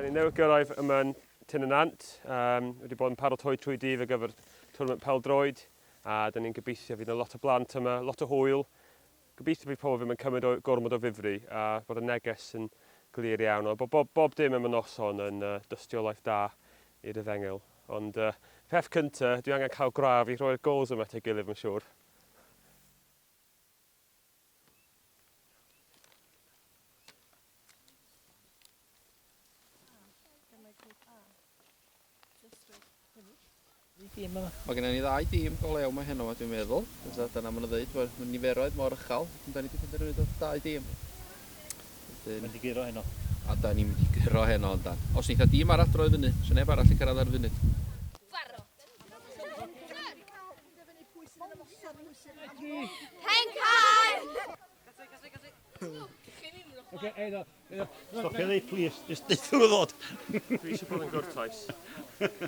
Da ni'n newid gyrraedd yma'n Tyn y Nant. Wedi bod yn paratoi trwy dydd ar gyfer twrnament pêl-droed. A da ni'n gobeithio fydd yna lot o blant yma, lot o hwyl. Gobeithio bydd pobl ddim yn cymryd gormod o ddifri a bod y neges yn glir iawn. Bob dim yma noson yn dystiolaeth da i'r Efengil. Ond peth cyntaf, dwi angen cael graf i roi'r gols yma at ei gilydd, mae'n siŵr. Mae gennym ni 2 dîm go lew mae heno, dwi'n meddwl. Dyna maen nhw'n dweud, mae niferoedd mor uchel. Da ni wedi penderfynu 2 dîm. Mae'n di giro heno. A da ni'n mynd i giro heno ond dan. Os ni'n cael dîm arall droed fyny, sy'n neb arall i cyrraedd ar y funud. Stopio ddeud, please. Just deithio ddod. Dwi eisiau bod yn gwrtais.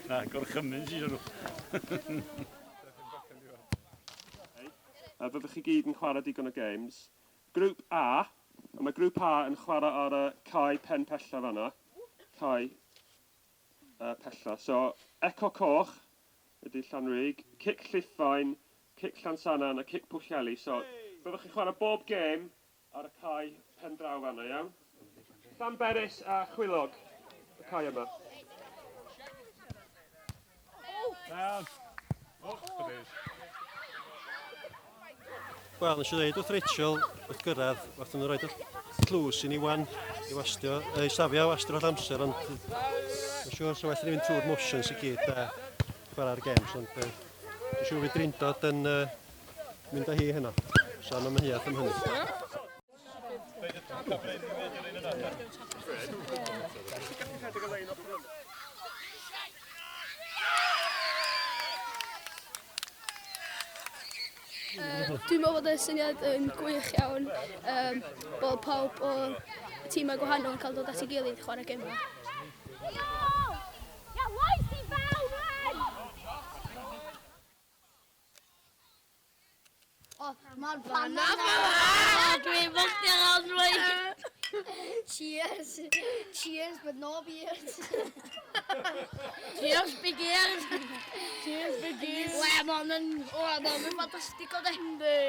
Na, gorchymyn sy'n nhw. Fyddwch chi gyd yn chwarae digon o games. Grŵp A, mae grŵp A yn chwarae ar y cae pen pella fanna. Cae pella. So, eco coch ydy Llanrug, cic Llyffain, cic Llansanan a cic Pwllheli. So, fyddwch chi'n chwarae bob game ar y cae pen draw fanna, iawn? Llanberis a Chwilog, y cae yma. Wel, nes i ddeud wrth Rachel, wrth gyrraedd, wrth nhw'n rhoi tlws i ni wan, i safio wastio all amser, ond mae'n siŵr sy'n well i ni fynd trwy'r motions i gyd chwarae'r games, ond dwi'n siŵr fydd Drindod yn mynd â hi heno, so am ymheuaeth am hynny. Dwi'n meddwl bod y syniad yn gwych iawn bod pawb o tîmau gwahanol yn cael dod at ei gilydd chwarae gemau. Mae'n banana! Dwi'n bwchtio gael drwy! Cheers! Cheers, but no beers! Cheers, big ears! Cheers, big ears! Lemon yn ffantastig o dendi!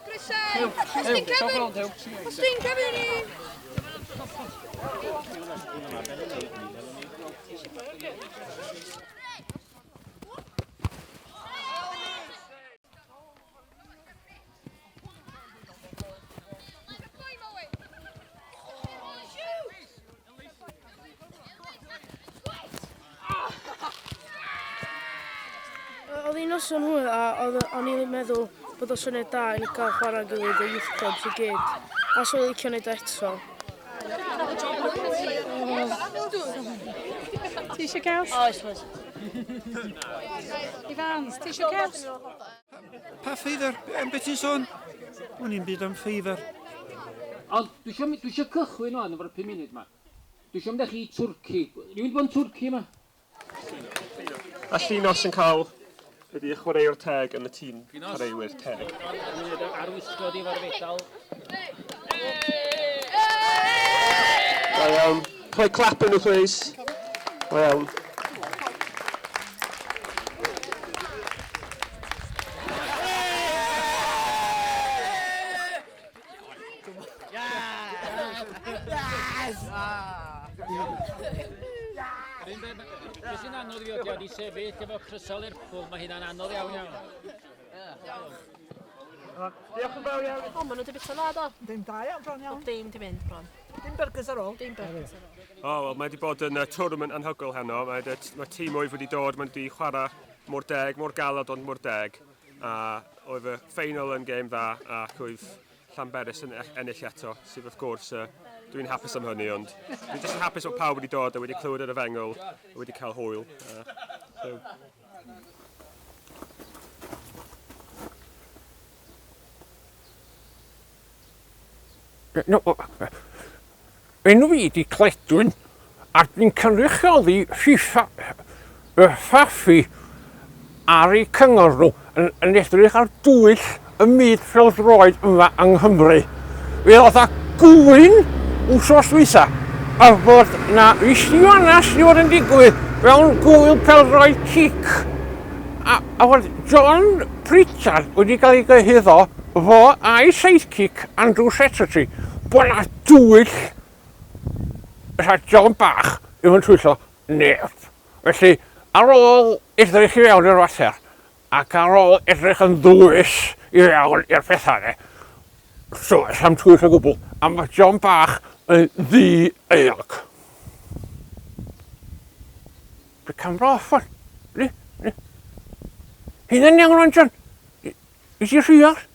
Grysau! Ysdyn Kevin! Ysdyn Kevin! Oedd hi'n noson hwyl a o'n i'n meddwl bod o syniad da i ni cael chwarae gilydd o youth clubs i gyd. A so i'n licio wneud eto. Ti eisiau caws? Oes, oes. Ifans, ti eisiau caws? Pa ffeifr? Beth ti'n sôn? O'n i'n byd am ffeifr. Ond dwi eisiau cychwyn o'n efo'r 5 munud yma. Dwi eisiau mynd â chi i Twrci. Rwy'n bod yn Twrci yma? A Llynos yn cael ydy chwaraewr teg yn y tîm chwaraewyr teg. Arwisgod i farfedal. Da iawn. Rhoi clap yn nhw, please. Da iawn. Beth sy'n anodd i oed i sefyll efo crysau Lerpwl, mae hynna'n anodd iawn iawn. Diolch yn fawr iawn. O, maen nhw wedi bita dda do. Dim da iawn bron iawn. Dim di mynd bron. Dim byrgys ar ôl. Dim byrgys ar ôl. Wel, mae wedi bod yn tournament anhygoel heno. Mae tîm oedd wedi dod, mae wedi chwarae mor deg, mor galad ond mor deg. A oedd y ffeinal yn gêm dda ac oedd Llanberis yn ennill eto, sydd wrth gwrs dwi'n hapus am hynny, ond dwi'n jyst yn hapus bod pawb wedi dod a wedi clywed yr Efengil a wedi cael hwyl. Enw fi di Cledwyn a dwi'n cynrychioli ffaffi ar eu cyngor nhw yn edrych ar dwyll y myd pêl-droed yma yng Nghymru. Fe oedd a gwyn wsos dwytha a fod na ysdiwanas i fod yn digwydd mewn gwyl pelroed cic. A fod John Pritchard wedi cael ei gyhyddo fo a'i sidekick Andrew Secretary bod na dwyll yna John bach i fod yn twyllo neb. Felly ar ôl edrych i fewn i'r fater ac ar ôl edrych yn ddwys i fewn i'r pethau so, sam twyllo gwbl a mae John bach yn ddi-eog. Be camera off on? Hyn yn iawn o'n John? Is i rhywbeth?